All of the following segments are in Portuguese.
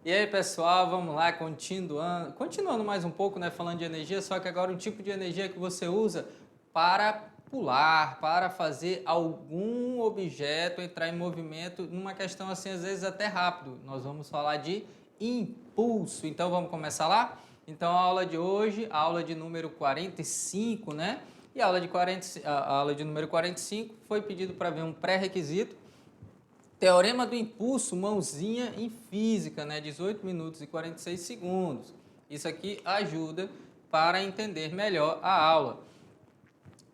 E aí, pessoal, vamos lá, continuando mais um pouco, né, falando de energia, só que agora um tipo de energia que você usa para pular, para fazer algum objeto entrar em movimento, numa questão assim, às vezes até rápido. Nós vamos falar de impulso. Então, vamos começar lá? Então, a aula de hoje, a aula de número 45, né? E a aula de número 45 foi pedido para ver um pré-requisito. Teorema do impulso, mãozinha em física, né? 18 minutos e 46 segundos. Isso aqui ajuda para entender melhor a aula.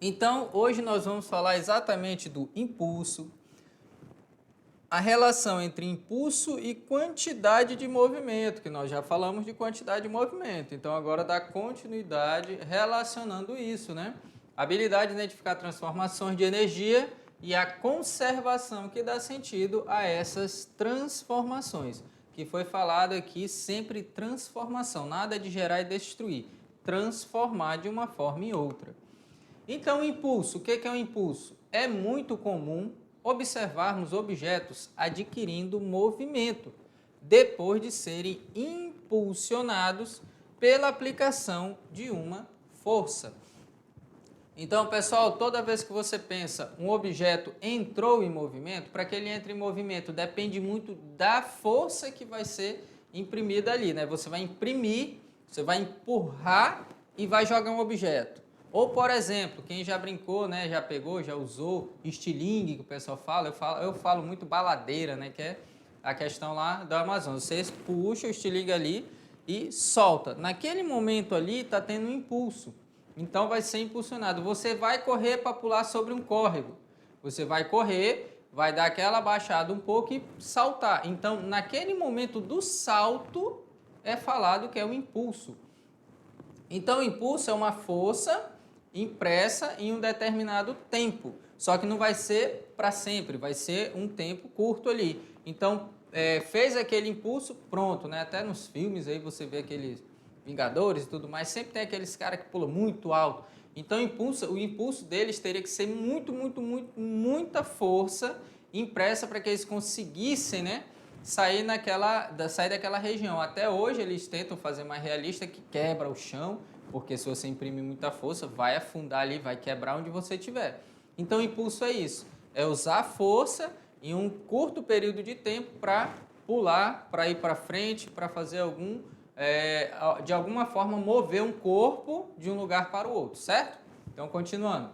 Então, hoje nós vamos falar exatamente do impulso, a relação entre impulso e quantidade de movimento, que nós já falamos de quantidade de movimento. Então, agora dá continuidade relacionando isso, né? Habilidade de identificar transformações de energia e a conservação que dá sentido a essas transformações. Que foi falado aqui sempre transformação, nada de gerar e destruir, transformar de uma forma em outra. Então, o impulso, o que é o impulso? É muito comum observarmos objetos adquirindo movimento depois de serem impulsionados pela aplicação de uma força. Então, pessoal, toda vez que você pensa um objeto entrou em movimento, para que ele entre em movimento depende muito da força que vai ser imprimida ali, né? Você vai imprimir, você vai empurrar e vai jogar um objeto. Ou, por exemplo, quem já brincou, né, já pegou, já usou estilingue, que o pessoal fala, eu falo muito baladeira, né, que é a questão lá do Amazonas. Você puxa o estilingue ali e solta. Naquele momento ali está tendo um impulso. Então vai ser impulsionado. Você vai correr para pular sobre um córrego. Você vai correr, vai dar aquela baixada um pouco e saltar. Então, naquele momento do salto, é falado que é um impulso. Então, o impulso é uma força impressa em um determinado tempo. Só que não vai ser para sempre, vai ser um tempo curto ali. Então, fez aquele impulso, pronto, né? Até nos filmes aí você vê aqueles Vingadores e tudo mais, sempre tem aqueles caras que pulam muito alto. Então, o impulso deles teria que ser muita força impressa para que eles conseguissem, né, sair daquela região. Até hoje eles tentam fazer mais realista, que quebra o chão, porque se você imprimir muita força, vai afundar ali, vai quebrar onde você estiver. Então, o impulso é isso, é usar a força em um curto período de tempo para pular, para ir para frente, para fazer de alguma forma mover um corpo de um lugar para o outro, certo? Então, continuando.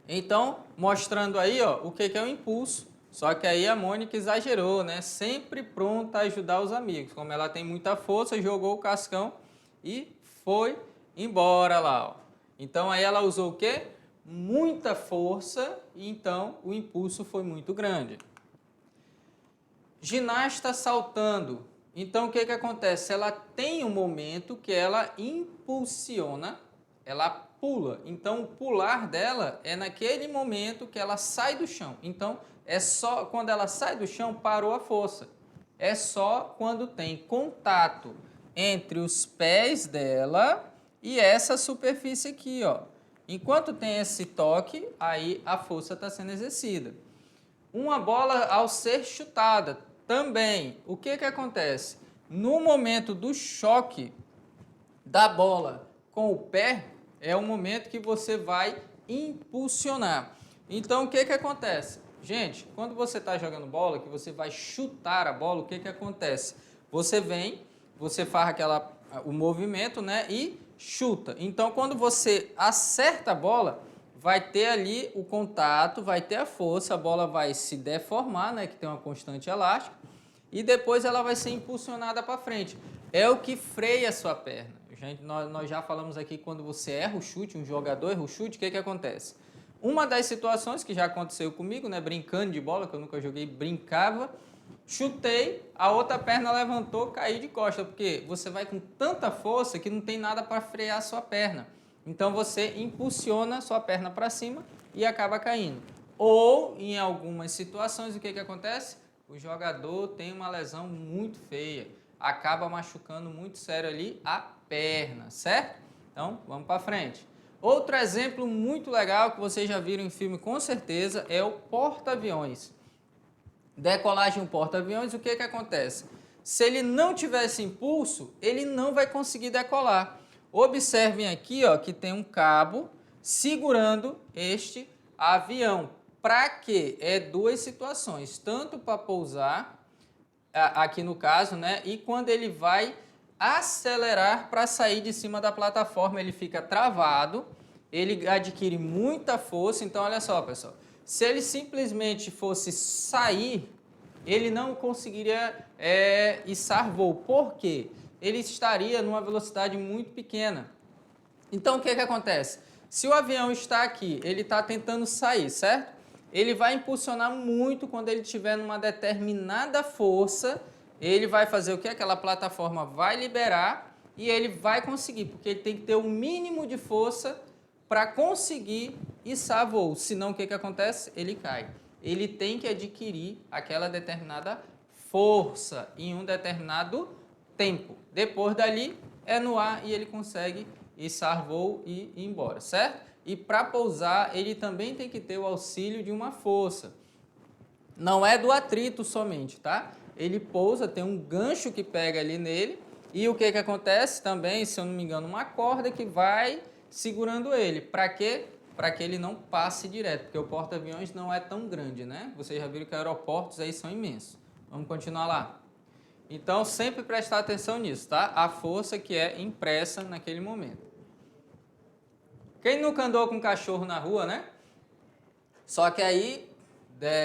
Então, mostrando aí, ó, o que é o impulso. Só que aí a Mônica exagerou, né? Sempre pronta a ajudar os amigos. Como ela tem muita força, jogou o cascão e foi embora lá, ó. Então, aí ela usou o quê? Muita força e então o impulso foi muito grande. Ginasta saltando. Então, o que acontece? Ela tem um momento que ela impulsiona, ela pula. Então, o pular dela é naquele momento que ela sai do chão. Então, é só quando ela sai do chão, parou a força. É só quando tem contato entre os pés dela e essa superfície aqui, ó. Enquanto tem esse toque, aí a força está sendo exercida. Uma bola ao ser chutada, também, o que acontece? No momento do choque da bola com o pé, é o momento que você vai impulsionar. Então, o que acontece? Gente, quando você está jogando bola, que você vai chutar a bola, o que acontece? Você vem, você faz o movimento, né, e chuta. Então, quando você acerta a bola, vai ter ali o contato, vai ter a força, a bola vai se deformar, né, que tem uma constante elástica, e depois ela vai ser impulsionada para frente. É o que freia a sua perna. Gente, nós já falamos aqui, quando você erra o chute, um jogador erra o chute, o que acontece? Uma das situações que já aconteceu comigo, né, brincando de bola, que eu nunca joguei, brincava, chutei, a outra perna levantou, caí de costa, porque você vai com tanta força que não tem nada para frear a sua perna. Então você impulsiona a sua perna para cima e acaba caindo. Ou, em algumas situações, o que acontece? O jogador tem uma lesão muito feia, acaba machucando muito sério ali a perna, certo? Então, vamos para frente. Outro exemplo muito legal que vocês já viram em filme com certeza é o porta-aviões. Decolagem em um porta-aviões, o que acontece? Se ele não tiver esse impulso, ele não vai conseguir decolar. Observem aqui, ó, que tem um cabo segurando este avião. Para quê? É duas situações, tanto para pousar, aqui no caso, né? E quando ele vai acelerar para sair de cima da plataforma, ele fica travado, ele adquire muita força. Então, olha só, pessoal, se ele simplesmente fosse sair, ele não conseguiria içar voo. Por quê? Ele estaria numa velocidade muito pequena. Então, o que acontece? Se o avião está aqui, ele está tentando sair, certo? Ele vai impulsionar muito quando ele estiver numa determinada força. Ele vai fazer o que? Aquela plataforma vai liberar e ele vai conseguir, porque ele tem que ter o mínimo de força para conseguir içar voo. Senão, o que acontece? Ele cai. Ele tem que adquirir aquela determinada força em um determinado tempo. Depois dali, é no ar e ele consegue içar voo e ir embora, certo? E para pousar, ele também tem que ter o auxílio de uma força. Não é do atrito somente, tá? Ele pousa, tem um gancho que pega ali nele. E o que acontece também, se eu não me engano, uma corda que vai segurando ele. Para quê? Para que ele não passe direto, porque o porta-aviões não é tão grande, né? Vocês já viram que aeroportos aí são imensos. Vamos continuar lá. Então, sempre prestar atenção nisso, tá? A força que é impressa naquele momento. Quem nunca andou com cachorro na rua, né? Só que aí,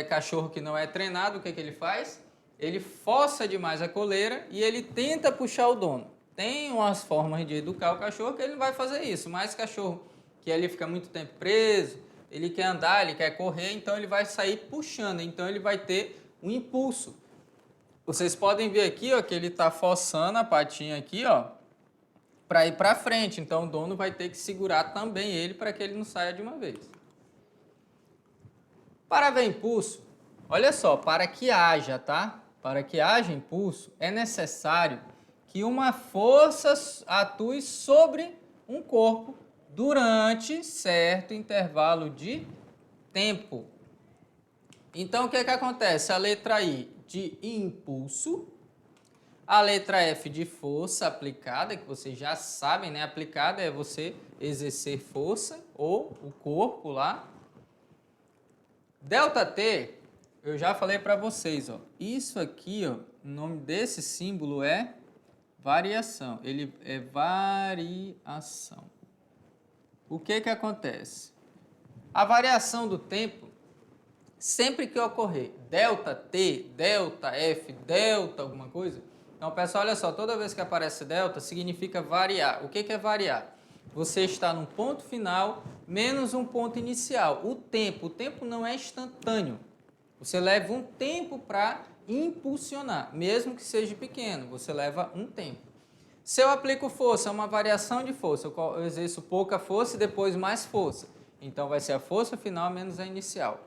cachorro que não é treinado, o que ele faz? Ele força demais a coleira e ele tenta puxar o dono. Tem umas formas de educar o cachorro que ele não vai fazer isso, mas cachorro que ali fica muito tempo preso, ele quer andar, ele quer correr, então ele vai sair puxando, então ele vai ter um impulso. Vocês podem ver aqui, ó, que ele está forçando a patinha aqui, ó, para ir para frente. Então o dono vai ter que segurar também ele para que ele não saia de uma vez. Para haver impulso, olha só, para que haja, tá? Para que haja impulso, é necessário que uma força atue sobre um corpo durante certo intervalo de tempo. Então, o que acontece? A letra I de impulso, a letra F de força aplicada, que vocês já sabem, né? Aplicada é você exercer força, ou o corpo lá. Delta T, eu já falei para vocês, ó. Isso aqui, ó, o nome desse símbolo é variação. Ele é variação. O que acontece? A variação do tempo, sempre que ocorrer delta T, delta F, delta alguma coisa. Então, pessoal, olha só, toda vez que aparece delta, significa variar. O que é variar? Você está num ponto final menos um ponto inicial. O tempo não é instantâneo. Você leva um tempo para impulsionar, mesmo que seja pequeno, você leva um tempo. Se eu aplico força, é uma variação de força. Eu exerço pouca força e depois mais força. Então, vai ser a força final menos a inicial.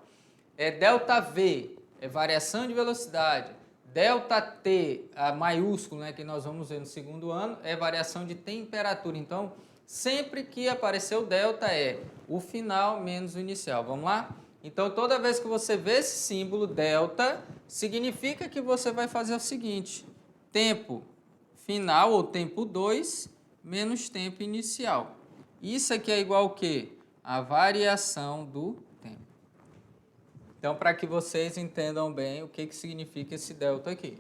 Delta V, é variação de velocidade. Delta T, a maiúsculo, né, que nós vamos ver no segundo ano, é variação de temperatura. Então, sempre que aparecer o delta é o final menos o inicial. Vamos lá? Então, toda vez que você vê esse símbolo delta, significa que você vai fazer o seguinte: tempo final, ou tempo 2, menos tempo inicial. Isso aqui é igual ao quê? A variação do tempo. Então, para que vocês entendam bem o que significa esse delta aqui.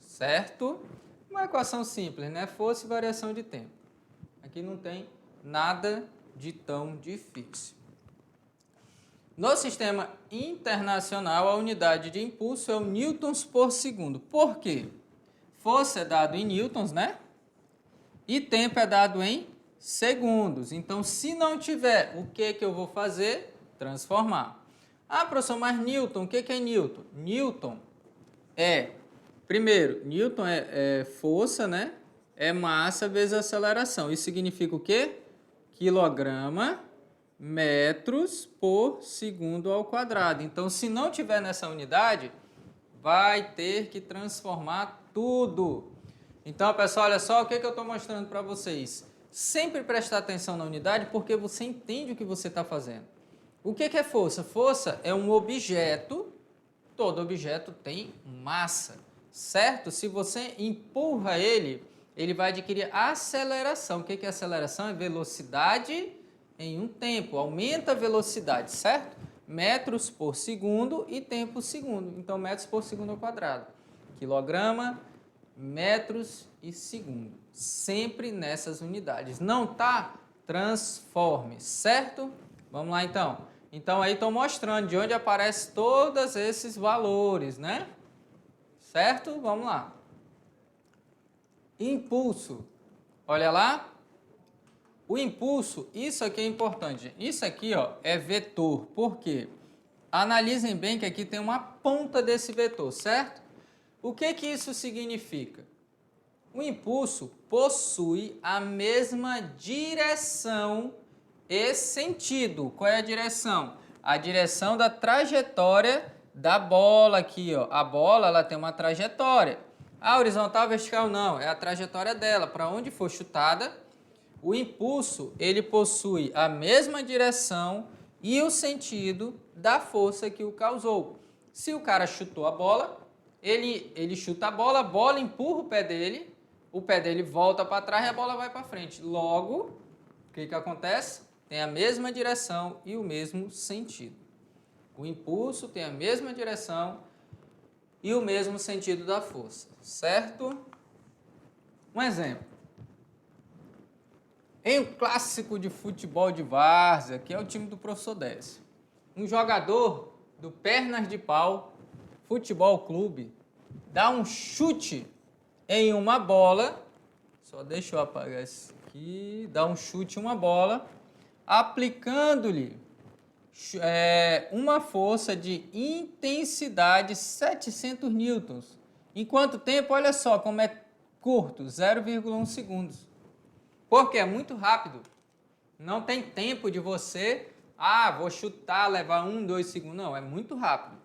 Certo? Uma equação simples, né? Força e variação de tempo. Aqui não tem nada de tão difícil. No sistema internacional, a unidade de impulso é o newtons por segundo. Por quê? Força é dado em newtons, né? E tempo é dado em segundos. Então, se não tiver, o que eu vou fazer? Transformar. Ah, professor, mas Newton, o que é Newton? Newton é, primeiro, Newton é força, né? É massa vezes aceleração. Isso significa o quê? Quilograma, metros por segundo ao quadrado. Então, se não tiver nessa unidade, vai ter que transformar tudo. Então, pessoal, olha só o que eu estou mostrando para vocês. Sempre prestar atenção na unidade, porque você entende o que você está fazendo. O que é força? Força é um objeto, todo objeto tem massa. certo? Se você empurra ele, ele vai adquirir aceleração. O que é aceleração? É velocidade em um tempo, aumenta a velocidade, certo? Metros por segundo e tempo segundo. Então, metros por segundo ao quadrado. Quilograma, metros e segundo. Sempre nessas unidades. Não tá? Transforme, certo? Vamos lá então. Então aí estou mostrando de onde aparecem todos esses valores, né? Certo? Vamos lá. Impulso. Olha lá. O impulso, isso aqui é importante. Isso aqui, ó, é vetor. Por quê? Analisem bem que aqui tem uma ponta desse vetor, certo? O que que isso significa? O impulso possui a mesma direção e sentido. Qual é a direção? A direção da trajetória da bola aqui, ó. A bola, ela tem uma trajetória. A horizontal, vertical não, é a trajetória dela. Para onde for chutada, o impulso, ele possui a mesma direção e o sentido da força que o causou. Se o cara chutou a bola, ele chuta a bola empurra o pé dele volta para trás e a bola vai para frente. Logo, o que acontece? Tem a mesma direção e o mesmo sentido. O impulso tem a mesma direção e o mesmo sentido da força, certo? Um exemplo. Em um clássico de futebol de várzea, que é o time do professor Décio, um jogador do Pernas de Pau Futebol Clube dá um chute em uma bola, só deixa eu apagar isso aqui, dá um chute em uma bola, aplicando-lhe uma força de intensidade 700 newtons. Em quanto tempo? Olha só como é curto, 0,1 segundos. Porque é muito rápido. Não tem tempo de você, vou chutar, levar 1, 2 segundos. Não, é muito rápido.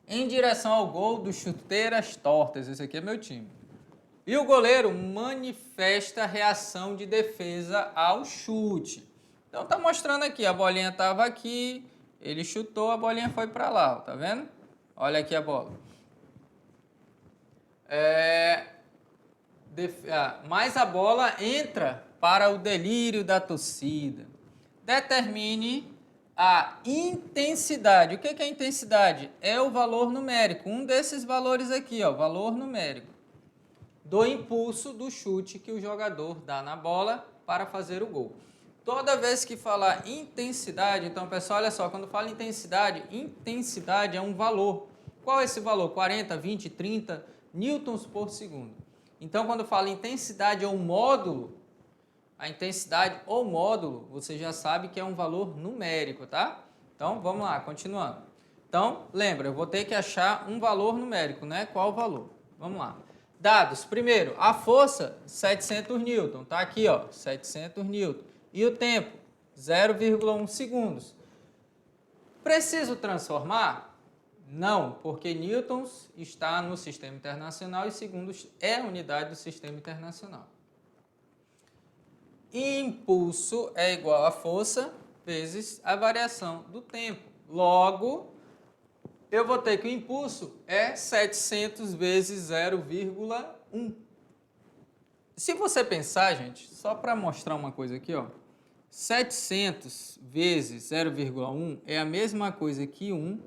Em direção ao gol do Chuteiras Tortas, esse aqui é meu time. E o goleiro manifesta reação de defesa ao chute. Então tá mostrando aqui, a bolinha estava aqui, ele chutou, a bolinha foi para lá, tá vendo? Olha aqui a bola. Mas a bola entra para o delírio da torcida. Determine a intensidade. O que é a intensidade? É o valor numérico, um desses valores aqui, ó, valor numérico, do impulso do chute que o jogador dá na bola para fazer o gol. Toda vez que falar intensidade, então pessoal, olha só, quando fala intensidade é um valor. Qual é esse valor? 40, 20, 30 newtons por segundo. Então, quando fala intensidade ou módulo, a intensidade ou módulo, você já sabe que é um valor numérico, tá? Então, vamos lá, continuando. Então, lembra, eu vou ter que achar um valor numérico, né? Qual o valor? Vamos lá. Dados. Primeiro, a força, 700 newton, tá aqui, ó, 700 newton. E o tempo, 0,1 segundos. Preciso transformar? Não, porque newtons está no sistema internacional e segundos é a unidade do sistema internacional. Impulso é igual a força vezes a variação do tempo. Logo, eu vou ter que o impulso é 700 vezes 0,1. Se você pensar, gente, só para mostrar uma coisa aqui, ó, 700 vezes 0,1 é a mesma coisa que 1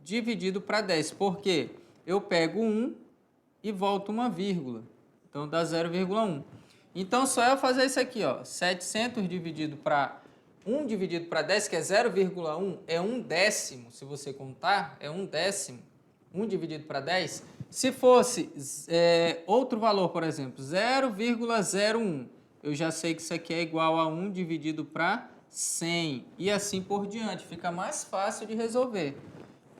dividido para 10. Por quê? Eu pego 1 e volto uma vírgula. Então, dá 0,1. Então, só eu fazer isso aqui, ó, 700 dividido para 1 dividido para 10, que é 0,1, é 1 décimo, se você contar, é 1 décimo. 1 dividido para 10. Se fosse outro valor, por exemplo, 0,01, eu já sei que isso aqui é igual a 1 dividido para 100. E assim por diante, fica mais fácil de resolver.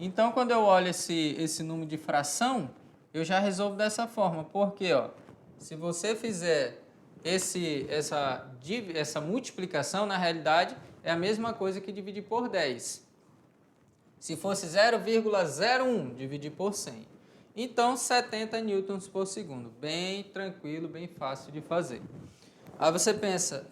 Então, quando eu olho esse número de fração, eu já resolvo dessa forma. Porque, ó, se você fizer essa multiplicação, na realidade, é a mesma coisa que dividir por 10. Se fosse 0,01, dividir por 100. Então, 70 newtons por segundo. Bem tranquilo, bem fácil de fazer. Aí você pensa,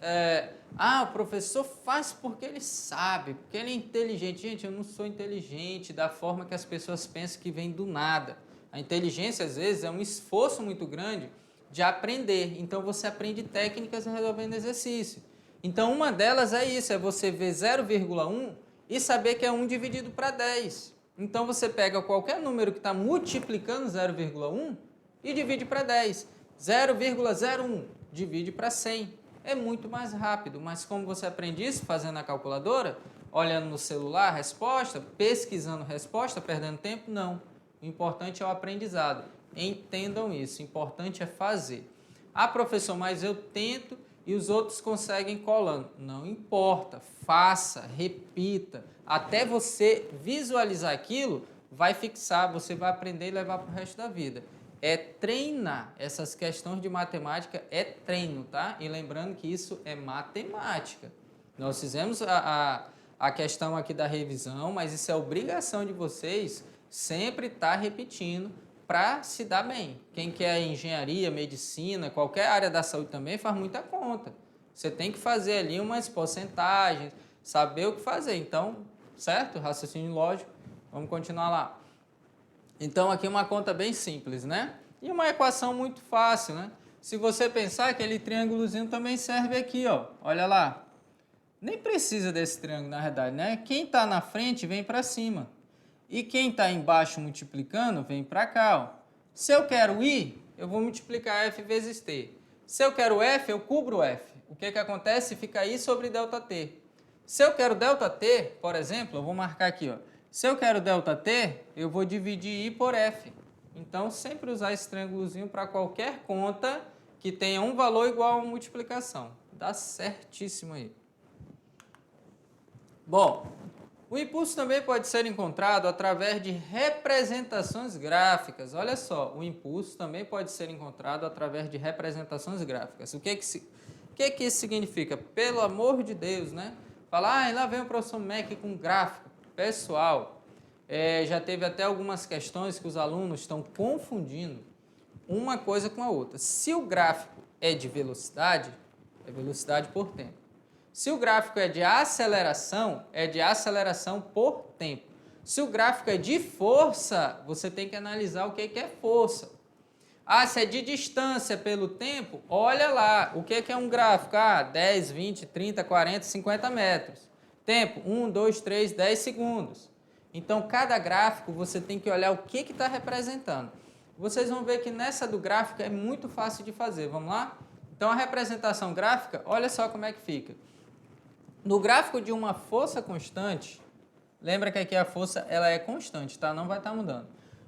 o professor faz porque ele sabe, porque ele é inteligente. Gente, eu não sou inteligente da forma que as pessoas pensam que vem do nada. A inteligência, às vezes, é um esforço muito grande de aprender. Então, você aprende técnicas resolvendo exercício. Então, uma delas é isso, é você ver 0,1 e saber que é 1 dividido para 10. Então, você pega qualquer número que está multiplicando 0,1 e divide para 10. 0,01 divide para 100. É muito mais rápido, mas como você aprende isso fazendo a calculadora, olhando no celular a resposta, pesquisando a resposta, perdendo tempo? Não. O importante é o aprendizado. Entendam isso, o importante é fazer. Ah, professor, mas eu tento e os outros conseguem colando. Não importa, faça, repita. Até você visualizar aquilo, vai fixar, você vai aprender e levar para o resto da vida. É treinar. Essas questões de matemática é treino, tá? E lembrando que isso é matemática. Nós fizemos a questão aqui da revisão, mas isso é obrigação de vocês sempre estar repetindo para se dar bem. Quem quer engenharia, medicina, qualquer área da saúde também faz muita conta. Você tem que fazer ali umas porcentagens, saber o que fazer. Então, certo? Raciocínio lógico. Vamos continuar lá. Então, aqui uma conta bem simples, né? E uma equação muito fácil, né? Se você pensar, aquele triângulozinho também serve aqui, ó. Olha lá. Nem precisa desse triângulo, na verdade, né? Quem está na frente vem para cima. E quem está embaixo multiplicando, vem para cá, ó. Se eu quero I, eu vou multiplicar F vezes T. Se eu quero F, eu cubro F. O que acontece? Fica I sobre ΔT. Se eu quero ΔT, por exemplo, eu vou marcar aqui, ó. Se eu quero ΔT, eu vou dividir I por F. Então, sempre usar esse triângulozinho para qualquer conta que tenha um valor igual a multiplicação. Dá certíssimo aí. Bom, o impulso também pode ser encontrado através de representações gráficas. Olha só, o impulso também pode ser encontrado através de representações gráficas. O que isso significa? Pelo amor de Deus, né? Falar, lá vem o professor Mac com gráfico. Pessoal, já teve até algumas questões que os alunos estão confundindo uma coisa com a outra. Se o gráfico é de velocidade, é velocidade por tempo. Se o gráfico é de aceleração por tempo. Se o gráfico é de força, você tem que analisar o que é força. Ah, se é de distância pelo tempo, olha lá, o que é um gráfico? 10, 20, 30, 40, 50 metros. Tempo, 1, 2, 3, 10 segundos. Então, cada gráfico você tem que olhar o que está representando. Vocês vão ver que nessa do gráfico é muito fácil de fazer. Vamos lá? Então, a representação gráfica, olha só como é que fica. No gráfico de uma força constante, lembra que aqui a força ela é constante, tá? Não vai estar mudando.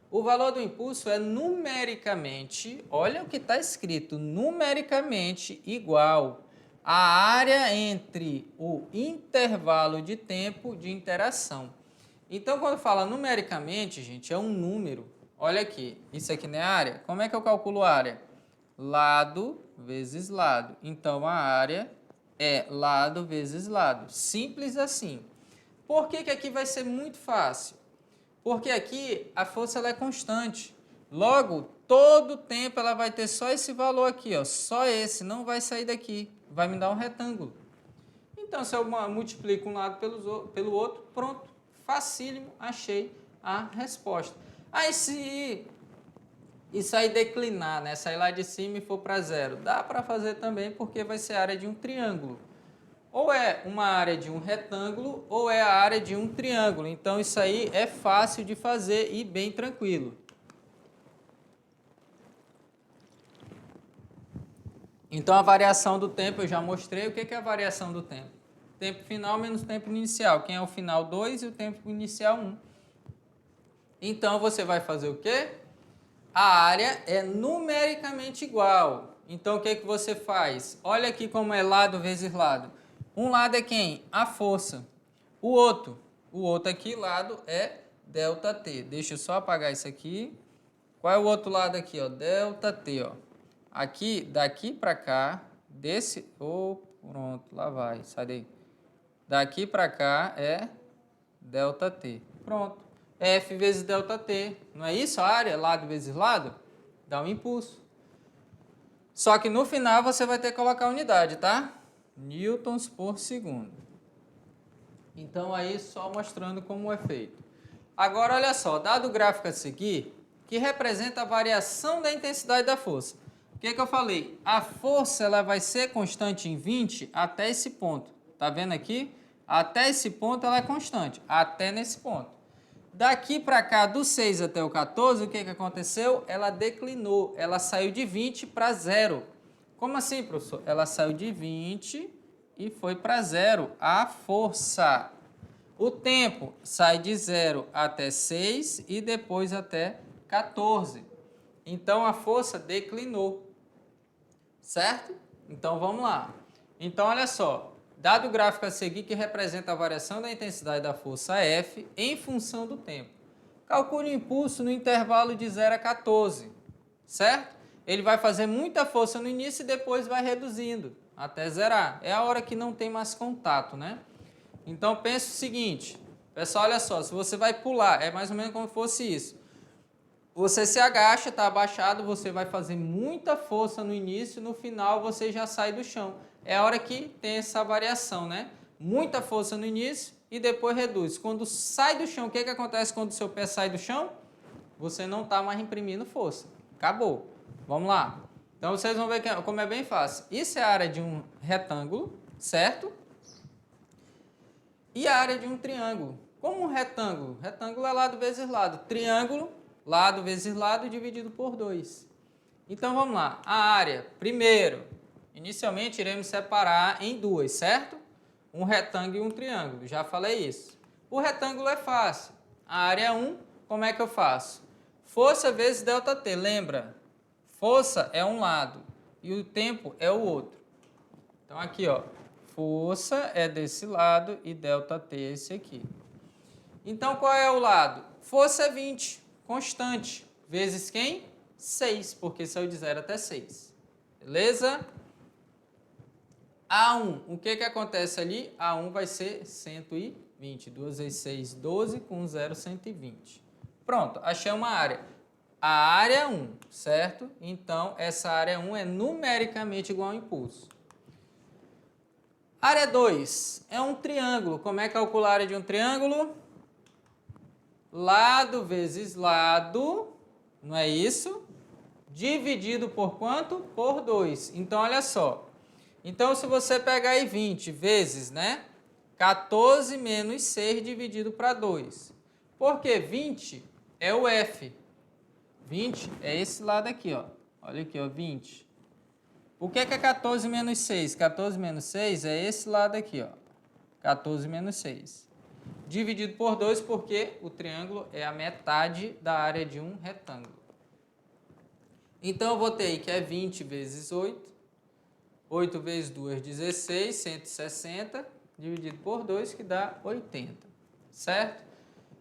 O valor do impulso é numericamente, olha o que está escrito, numericamente igual à área entre o intervalo de tempo de interação. Então, quando fala numericamente, gente, é um número. Olha aqui, isso aqui não é área? Como é que eu calculo a área? Lado vezes lado. Então, a área é lado vezes lado. Simples assim. Por que aqui vai ser muito fácil? Porque aqui a força ela é constante. Logo, todo tempo ela vai ter só esse valor aqui, ó, só esse, não vai sair daqui. Vai me dar um retângulo. Então, se eu multiplico um lado pelo outro, pronto. Facílimo, achei a resposta. Aí, se isso aí declinar, né, sair lá de cima e for para zero, dá para fazer também, porque vai ser a área de um triângulo. Ou é uma área de um retângulo, ou é a área de um triângulo. Então, isso aí é fácil de fazer e bem tranquilo. Então, a variação do tempo, eu já mostrei. O que é a variação do tempo? Tempo final menos tempo inicial. Quem é o final? 2 e o tempo inicial 1. Então, você vai fazer o quê? A área é numericamente igual. Então, o que você faz? Olha aqui como é lado vezes lado. Um lado é quem? A força. O outro aqui, lado, é ΔT. Deixa eu só apagar isso aqui. Qual é o outro lado aqui? Ó? ΔT. Ó. Aqui, daqui para cá, desse... pronto, lá vai, sai daí. Daqui para cá é ΔT. Pronto. F vezes ΔT. Não é isso a área? Lado vezes lado? Dá um impulso. Só que no final você vai ter que colocar a unidade, tá? Newtons por segundo. Então, aí só mostrando como é feito. Agora, olha só, dado o gráfico a seguir, o que representa a variação da intensidade da força. O que eu falei? A força ela vai ser constante em 20 até esse ponto. Tá vendo aqui? Até esse ponto ela é constante, até nesse ponto. Daqui para cá, do 6 até o 14, o que aconteceu? Ela declinou, ela saiu de 20 para 0. Como assim, professor? Ela saiu de 20 e foi para 0, a força. O tempo sai de 0 até 6 e depois até 14. Então, a força declinou, certo? Então, vamos lá. Então, olha só, dado o gráfico a seguir que representa a variação da intensidade da força F em função do tempo. Calcule o impulso no intervalo de 0 a 14, certo? Ele vai fazer muita força no início e depois vai reduzindo até zerar. É a hora que não tem mais contato, né? Então, pense o seguinte, pessoal, olha só, se você vai pular, é mais ou menos como se fosse isso. Você se agacha, está abaixado, você vai fazer muita força no início, no final você já sai do chão. É a hora que tem essa variação, né? Muita força no início e depois reduz. Quando sai do chão, o que acontece quando o seu pé sai do chão? Você não está mais imprimindo força. Acabou. Vamos lá. Então, vocês vão ver como é bem fácil. Isso é a área de um retângulo, certo? E a área de um triângulo. Como um retângulo? Retângulo é lado vezes lado. Triângulo, lado vezes lado dividido por 2. Então, vamos lá. A área, primeiro, inicialmente iremos separar em duas, certo? Um retângulo e um triângulo. Já falei isso. O retângulo é fácil. A área é 1, como é que eu faço? Força vezes ΔT, lembra? Força é um lado e o tempo é o outro. Então, aqui, ó. Força é desse lado e ΔT é esse aqui. Então, qual é o lado? Força é 20, constante. Vezes quem? 6, porque saiu de 0 até 6. Beleza? A1, o que acontece ali? A1 vai ser 120. 2 vezes 6, 12, com 0, 120. Pronto, achei uma área. A área 1, certo? Então, essa área 1 é numericamente igual ao impulso. Área 2 é um triângulo. Como é calcular a área de um triângulo? Lado vezes lado, não é isso? Dividido por quanto? Por 2. Então, olha só. Então, se você pegar aí 20 vezes, né? 14 menos 6 dividido para 2. Por quê? 20 é o F. 20 é esse lado aqui, ó. Olha aqui, ó, 20. O que é 14 menos 6? 14 menos 6 é esse lado aqui, ó. 14 menos 6. Dividido por 2, porque o triângulo é a metade da área de um retângulo. Então, eu vou ter aí que é 20 vezes 8. 8 vezes 2, 16, 160, dividido por 2, que dá 80. Certo?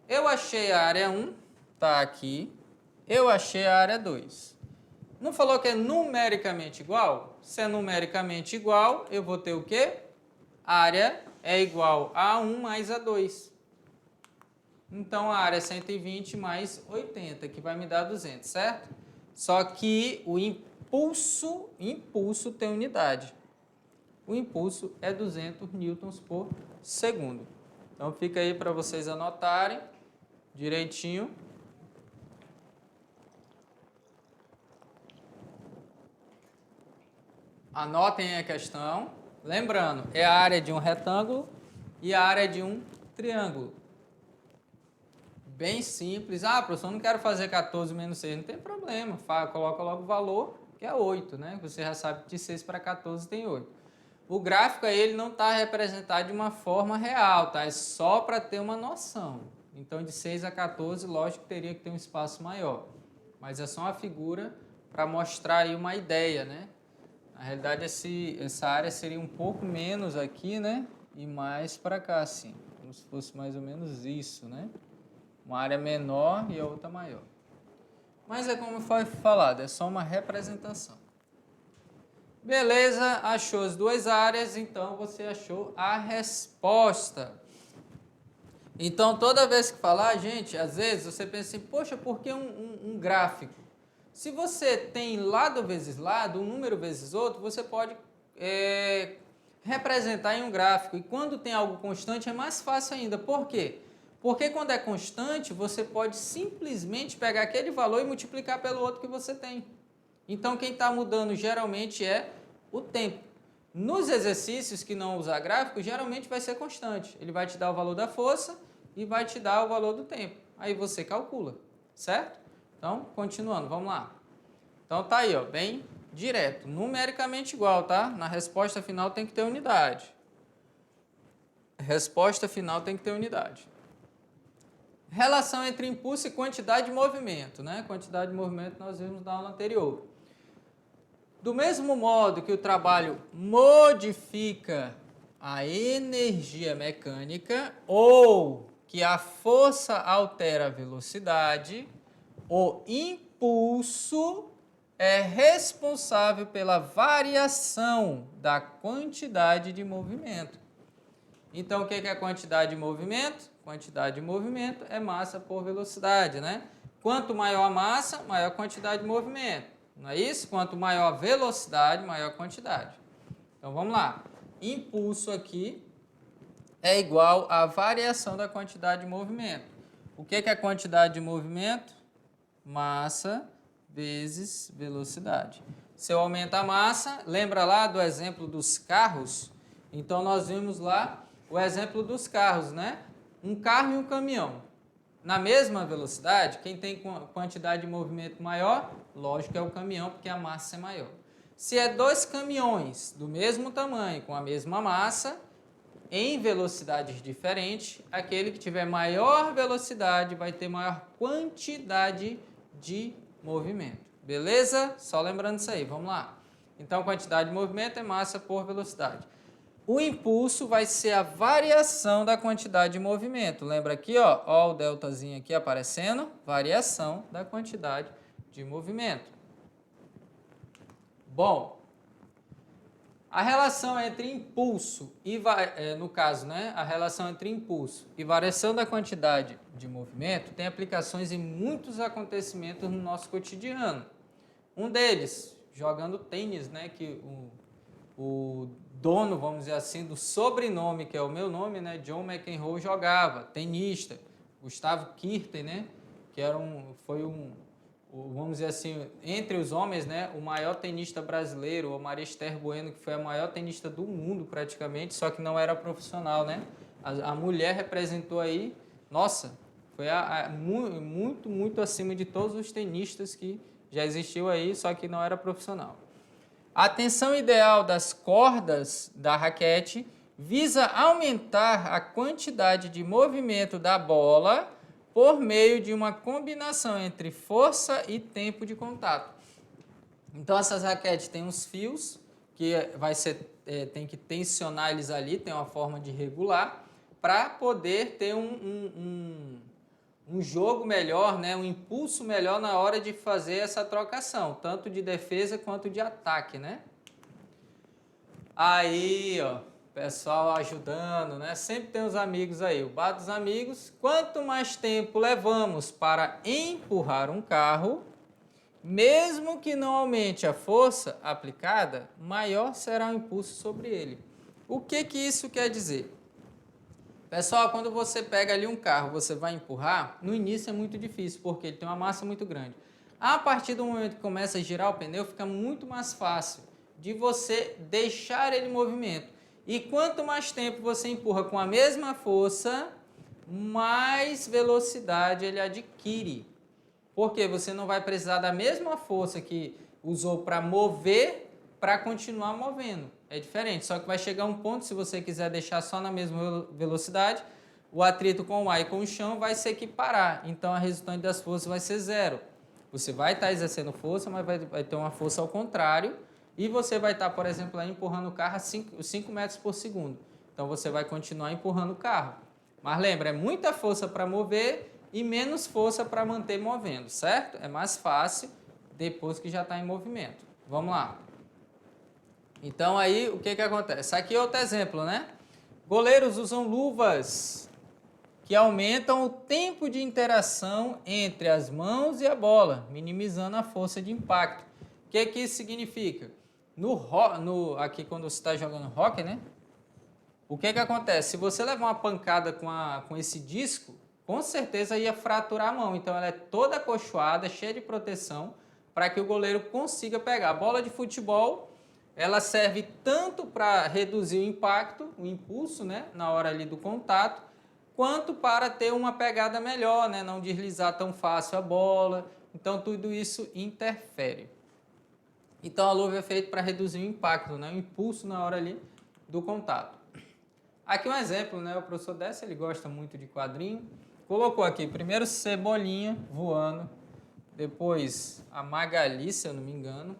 Eu achei a área 1, tá aqui. Eu achei a área 2. Não falou que é numericamente igual? Se é numericamente igual, eu vou ter o quê? A área é igual a 1 mais a 2. Então, a área é 120 mais 80, que vai me dar 200, certo? Só que o impulso tem unidade. O impulso é 200 newtons por segundo. Então, fica aí para vocês anotarem direitinho. Anotem a questão. Lembrando, é a área de um retângulo e a área de um triângulo. Bem simples. Ah, professor, não quero fazer 14 menos 6. Não tem problema. Coloca logo o valor, que é 8, né? Você já sabe que de 6 para 14 tem 8. O gráfico aí, ele não está representado de uma forma real, tá? É só para ter uma noção. Então, de 6 a 14, lógico que teria que ter um espaço maior. Mas é só uma figura para mostrar aí uma ideia, né? Na realidade, essa área seria um pouco menos aqui, né? E mais para cá, assim. Como se fosse mais ou menos isso, né? Uma área menor e a outra maior. Mas é como foi falado, é só uma representação. Beleza, achou as duas áreas, então você achou a resposta. Então, toda vez que falar, gente, às vezes você pensa assim, poxa, por que um gráfico? Se você tem lado vezes lado, um número vezes outro, você pode representar em um gráfico. E quando tem algo constante é mais fácil ainda. Por quê? Porque quando é constante, você pode simplesmente pegar aquele valor e multiplicar pelo outro que você tem. Então, quem está mudando geralmente é o tempo. Nos exercícios que não usar gráfico, geralmente vai ser constante. Ele vai te dar o valor da força e vai te dar o valor do tempo. Aí você calcula, certo? Então, continuando, vamos lá. Então, tá aí, ó, bem direto, numericamente igual, tá? Na resposta final tem que ter unidade. Resposta final tem que ter unidade. Relação entre impulso e quantidade de movimento, né? Quantidade de movimento nós vimos na aula anterior. Do mesmo modo que o trabalho modifica a energia mecânica ou que a força altera a velocidade, o impulso é responsável pela variação da quantidade de movimento. Então, o que é a quantidade de movimento? Quantidade de movimento é massa por velocidade, né? Quanto maior a massa, maior a quantidade de movimento. Não é isso? Quanto maior a velocidade, maior a quantidade. Então, vamos lá. Impulso aqui é igual à variação da quantidade de movimento. O que é a quantidade de movimento? Massa vezes velocidade. Se eu aumento a massa, lembra lá do exemplo dos carros? Então, nós vimos lá o exemplo dos carros, né? Um carro e um caminhão. Na mesma velocidade, quem tem quantidade de movimento maior, lógico, é o caminhão, porque a massa é maior. Se é dois caminhões do mesmo tamanho, com a mesma massa, em velocidades diferentes, aquele que tiver maior velocidade vai ter maior quantidade de movimento. Beleza? Só lembrando isso aí, vamos lá. Então, quantidade de movimento é massa por velocidade. O impulso vai ser a variação da quantidade de movimento. Lembra aqui, ó o deltazinho aqui aparecendo, variação da quantidade de movimento. Bom, a relação entre impulso e, no caso, né, a relação entre impulso e variação da quantidade de movimento tem aplicações em muitos acontecimentos no nosso cotidiano. Um deles, jogando tênis, né, que o dono, vamos dizer assim, do sobrenome, que é o meu nome, né, John McEnroe, jogava, tenista. Gustavo Kirten, né, que era vamos dizer assim, entre os homens, né, o maior tenista brasileiro, o Maria Esther Bueno, que foi a maior tenista do mundo praticamente, só que não era profissional, né? A mulher representou aí, nossa, foi muito, muito acima de todos os tenistas que já existiu aí, só que não era profissional. A tensão ideal das cordas da raquete visa aumentar a quantidade de movimento da bola por meio de uma combinação entre força e tempo de contato. Então, essas raquetes têm uns fios que tem que tensionar eles ali, tem uma forma de regular, para poder ter um jogo melhor, né, um impulso melhor na hora de fazer essa trocação, tanto de defesa quanto de ataque, né? Aí, ó, pessoal ajudando, né? Sempre tem os amigos aí, o bar dos amigos. Quanto mais tempo levamos para empurrar um carro, mesmo que não aumente a força aplicada, maior será o impulso sobre ele. O que isso quer dizer? Pessoal, quando você pega ali um carro, você vai empurrar, no início é muito difícil, porque ele tem uma massa muito grande. A partir do momento que começa a girar o pneu, fica muito mais fácil de você deixar ele em movimento. E quanto mais tempo você empurra com a mesma força, mais velocidade ele adquire. Porque você não vai precisar da mesma força que usou para mover, para continuar movendo. É diferente, só que vai chegar um ponto, se você quiser deixar só na mesma velocidade, o atrito com o ar e com o chão vai se equiparar. Então, a resultante das forças vai ser zero. Você vai estar exercendo força, mas vai ter uma força ao contrário. E você vai estar, por exemplo, aí empurrando o carro a 5 metros por segundo. Então, você vai continuar empurrando o carro. Mas lembra, é muita força para mover e menos força para manter movendo, certo? É mais fácil depois que já está em movimento. Vamos lá. Então, aí, o que acontece? Aqui é outro exemplo, né? Goleiros usam luvas que aumentam o tempo de interação entre as mãos e a bola, minimizando a força de impacto. O que isso significa? Aqui, quando você está jogando hóquei, né? O que acontece? Se você levar uma pancada com esse disco, com certeza ia fraturar a mão. Então ela é toda acolchoada, cheia de proteção, para que o goleiro consiga pegar. A bola de futebol, ela serve tanto para reduzir o impacto, o impulso, né, na hora ali do contato, quanto para ter uma pegada melhor, né, não deslizar tão fácil a bola. Então tudo isso interfere. Então a luva é feita para reduzir o impacto, né, o impulso na hora ali do contato. Aqui um exemplo, né, o professor Décio, ele gosta muito de quadrinho. Colocou aqui primeiro Cebolinha voando, depois a Magali, se eu não me engano,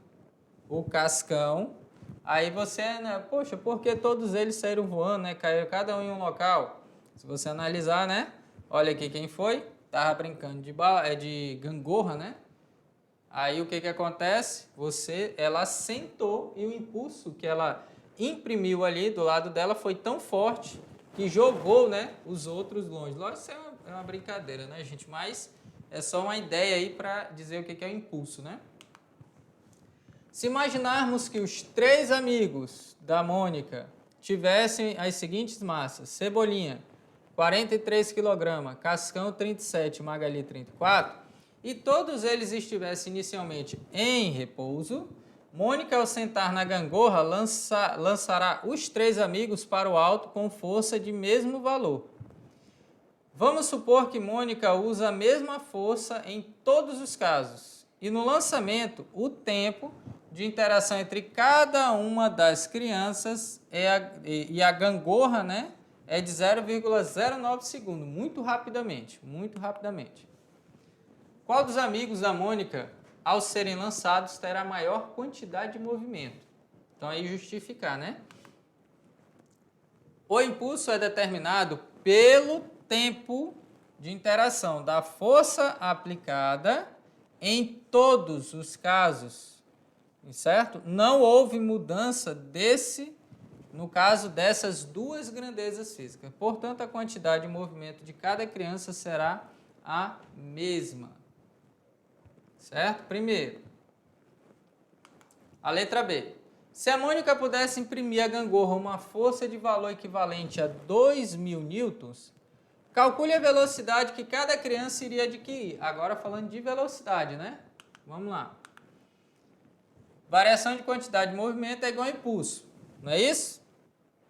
o Cascão. Aí você, né, poxa, por que todos eles saíram voando, né? Caiu cada um em um local. Se você analisar, né? Olha aqui quem foi. Tava brincando de gangorra, né? Aí o que que acontece? Ela sentou e o impulso que ela imprimiu ali do lado dela foi tão forte que jogou, né, os outros longe. Lógico, isso é uma brincadeira, né, gente? Mas é só uma ideia aí para dizer o que que é o impulso, né? Se imaginarmos que os 3 amigos da Mônica tivessem as seguintes massas: Cebolinha, 43 kg, Cascão, 37, Magali, 34, e todos eles estivessem inicialmente em repouso, Mônica, ao sentar na gangorra, lançará os 3 amigos para o alto com força de mesmo valor. Vamos supor que Mônica usa a mesma força em todos os casos. E no lançamento, o tempo de interação entre cada uma das crianças e a gangorra, né, é de 0,09 segundo, muito rapidamente, muito rapidamente. Qual dos amigos da Mônica, ao serem lançados, terá maior quantidade de movimento? Então aí justificar, né? O impulso é determinado pelo tempo de interação da força aplicada em todos os casos, certo? Não houve mudança no caso dessas 2 grandezas físicas. Portanto, a quantidade de movimento de cada criança será a mesma. Certo? Primeiro, a letra B. Se a Mônica pudesse imprimir a gangorra uma força de valor equivalente a 2.000 newtons, calcule a velocidade que cada criança iria adquirir. Agora falando de velocidade, né? Vamos lá. Variação de quantidade de movimento é igual a impulso, não é isso?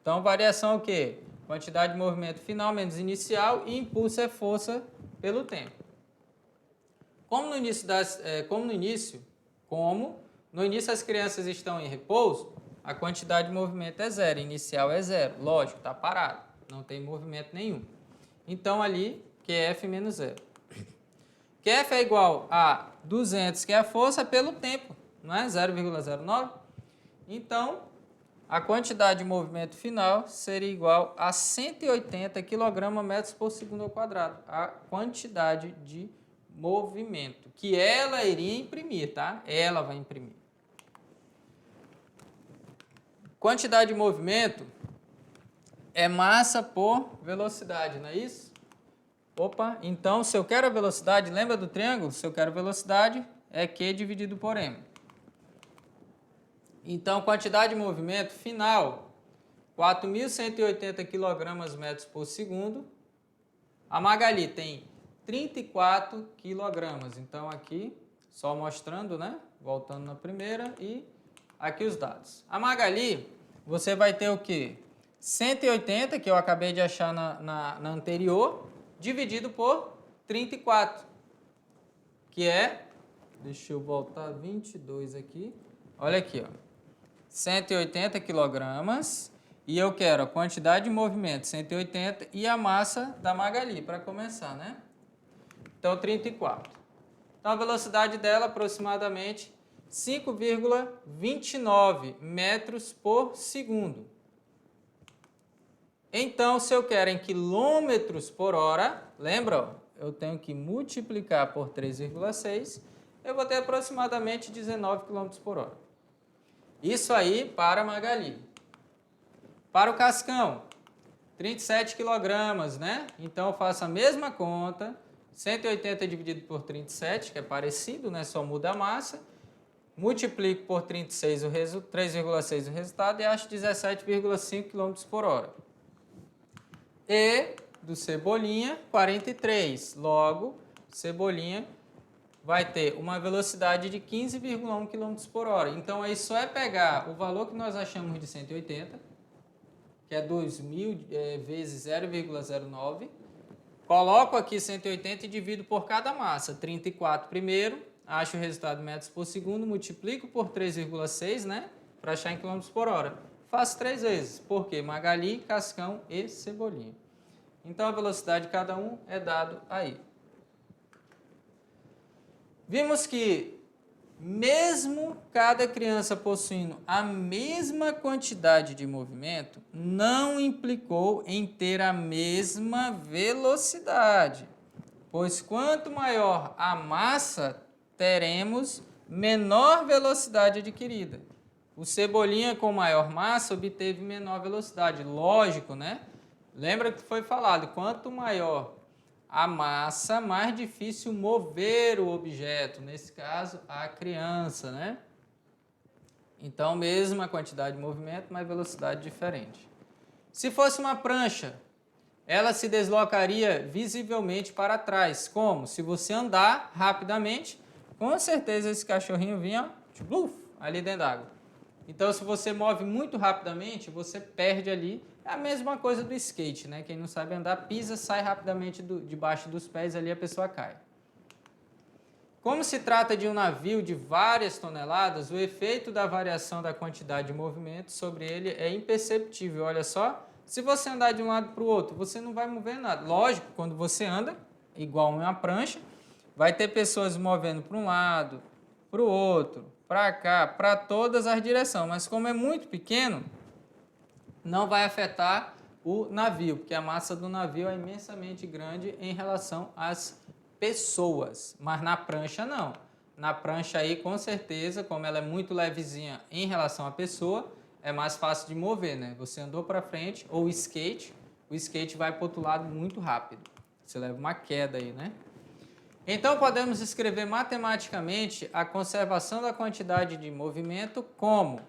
Então, variação é o quê? Quantidade de movimento final menos inicial e impulso é força pelo tempo. Como no início as crianças estão em repouso, a quantidade de movimento é 0, inicial é 0. Lógico, está parado, não tem movimento nenhum. Então, ali, QF menos 0. QF é igual a 200, que é a força, pelo tempo, não é? 0,09. Então, a quantidade de movimento final seria igual a 180 kg/m por segundo ao quadrado. A quantidade de movimento que ela iria imprimir, tá? Ela vai imprimir. Quantidade de movimento é massa por velocidade, não é isso? Opa, então se eu quero a velocidade, lembra do triângulo? Se eu quero velocidade, é Q dividido por M. Então, quantidade de movimento final, 4.180 kg/m por segundo. A Magali tem 34 kg. Então, aqui, só mostrando, né? Voltando na primeira e aqui os dados. A Magali, você vai ter o quê? 180, que eu acabei de achar na anterior, dividido por 34, que é, deixa eu voltar 22 aqui, olha aqui, ó, 180 kg, e eu quero a quantidade de movimento, 180, e a massa da Magali, para começar, né? Então, 34. Então, a velocidade dela, aproximadamente 5,29 metros por segundo. Então, se eu quero em quilômetros por hora, lembra, ó, eu tenho que multiplicar por 3,6, eu vou ter aproximadamente 19 km por hora. Isso aí para a Magali. Para o Cascão, 37 kg, né? Então, eu faço a mesma conta, 180 dividido por 37, que é parecido, né? Só muda a massa. Multiplico por 3,6 o resultado e acho 17,5 km por hora. E do Cebolinha, 43. Logo, Cebolinha vai ter uma velocidade de 15,1 km por hora. Então, aí só é pegar o valor que nós achamos de 180, que é 2.000 vezes 0,09. Coloco aqui 180 e divido por cada massa. 34 primeiro, acho o resultado em metros por segundo, multiplico por 3,6, né? Para achar em quilômetros por hora. Faço 3 vezes, porque Magali, Cascão e Cebolinha. Então, a velocidade de cada um é dado aí. Vimos que, mesmo cada criança possuindo a mesma quantidade de movimento, não implicou em ter a mesma velocidade, pois quanto maior a massa, teremos menor velocidade adquirida. O Cebolinha com maior massa obteve menor velocidade, lógico, né? Lembra que foi falado, quanto maior a massa, mais difícil mover o objeto, nesse caso, a criança, né? Então, mesma quantidade de movimento, mas velocidade diferente. Se fosse uma prancha, ela se deslocaria visivelmente para trás. Como? Se você andar rapidamente, com certeza esse cachorrinho vinha ali dentro d'água. Então, se você move muito rapidamente, você perde ali. É a mesma coisa do skate, né? Quem não sabe andar, pisa, sai rapidamente debaixo dos pés, ali a pessoa cai. Como se trata de um navio de várias toneladas, o efeito da variação da quantidade de movimento sobre ele é imperceptível. Olha só, se você andar de um lado para o outro, você não vai mover nada. Lógico, quando você anda, igual uma prancha, vai ter pessoas movendo para um lado, para o outro, para cá, para todas as direções. Mas como é muito pequeno, não vai afetar o navio, porque a massa do navio é imensamente grande em relação às pessoas, mas na prancha não. Na prancha aí, com certeza, como ela é muito levezinha em relação à pessoa, é mais fácil de mover, né? Você andou para frente, ou o skate vai para o outro lado muito rápido. Você leva uma queda aí, né? Então, podemos escrever matematicamente a conservação da quantidade de movimento como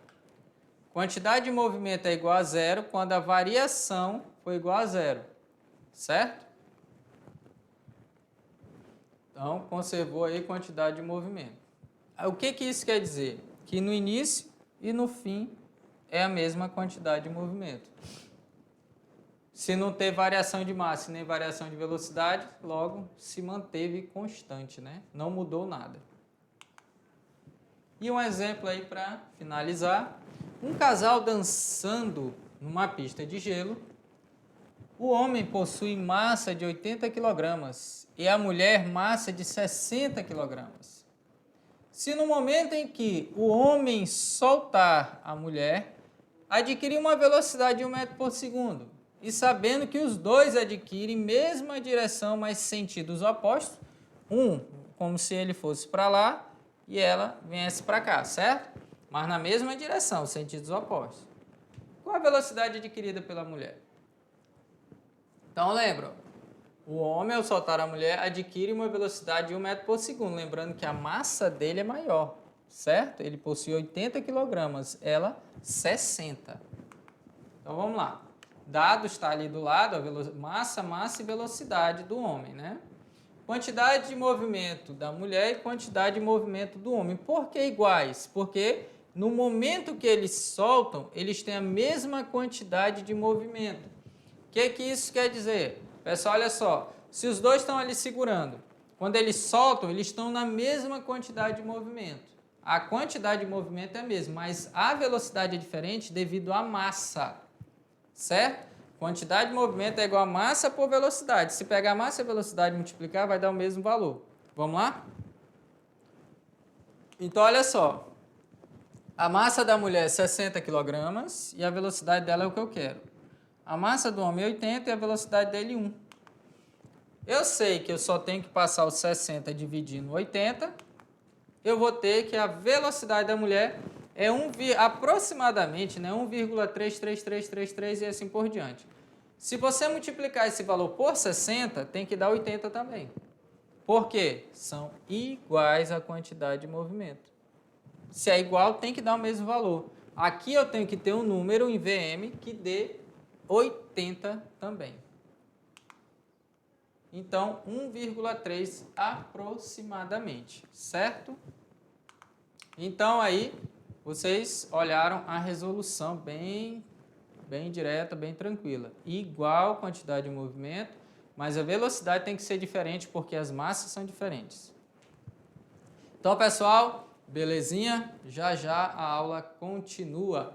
quantidade de movimento é igual a zero quando a variação for igual a zero, certo? Então, conservou aí quantidade de movimento. O que isso quer dizer? Que no início e no fim é a mesma quantidade de movimento. Se não ter variação de massa nem variação de velocidade, logo se manteve constante, né? Não mudou nada. E um exemplo aí para finalizar. Um casal dançando numa pista de gelo. O homem possui massa de 80 kg e a mulher massa de 60 kg. Se no momento em que o homem soltar a mulher, adquirir uma velocidade de 1 metro por segundo, e sabendo que os dois adquirem mesma direção, mas sentidos opostos, um como se ele fosse para lá e ela viesse para cá, certo? Mas na mesma direção, sentidos opostos. Qual a velocidade adquirida pela mulher? Então lembra, o homem ao soltar a mulher adquire uma velocidade de 1 metro por segundo, lembrando que a massa dele é maior, certo? Ele possui 80 kg, ela 60. Então vamos lá. Dado está ali do lado, a massa e velocidade do homem, né? Quantidade de movimento da mulher e quantidade de movimento do homem. Por que iguais? Porque no momento que eles soltam, eles têm a mesma quantidade de movimento. O que isso quer dizer? Pessoal, olha só. Se os dois estão ali segurando, quando eles soltam, eles estão na mesma quantidade de movimento. A quantidade de movimento é a mesma, mas a velocidade é diferente devido à massa. Certo? Quantidade de movimento é igual a massa por velocidade. Se pegar massa e velocidade e multiplicar, vai dar o mesmo valor. Vamos lá? Então, olha só. A massa da mulher é 60 kg e a velocidade dela é o que eu quero. A massa do homem é 80 e a velocidade dele é 1. Eu sei que eu só tenho que passar os 60 dividindo 80. Eu vou ter que a velocidade da mulher é aproximadamente, né, 1,33333 e assim por diante. Se você multiplicar esse valor por 60, tem que dar 80 também. Por quê? São iguais a quantidade de movimento. Se é igual, tem que dar o mesmo valor. Aqui eu tenho que ter um número em VM que dê 80 também. então 1,3 aproximadamente, certo? Então aí vocês olharam a resolução bem direta, bem tranquila. Igual quantidade de movimento, mas a velocidade tem que ser diferente porque as massas são diferentes. Então, pessoal, belezinha? Já já a aula continua.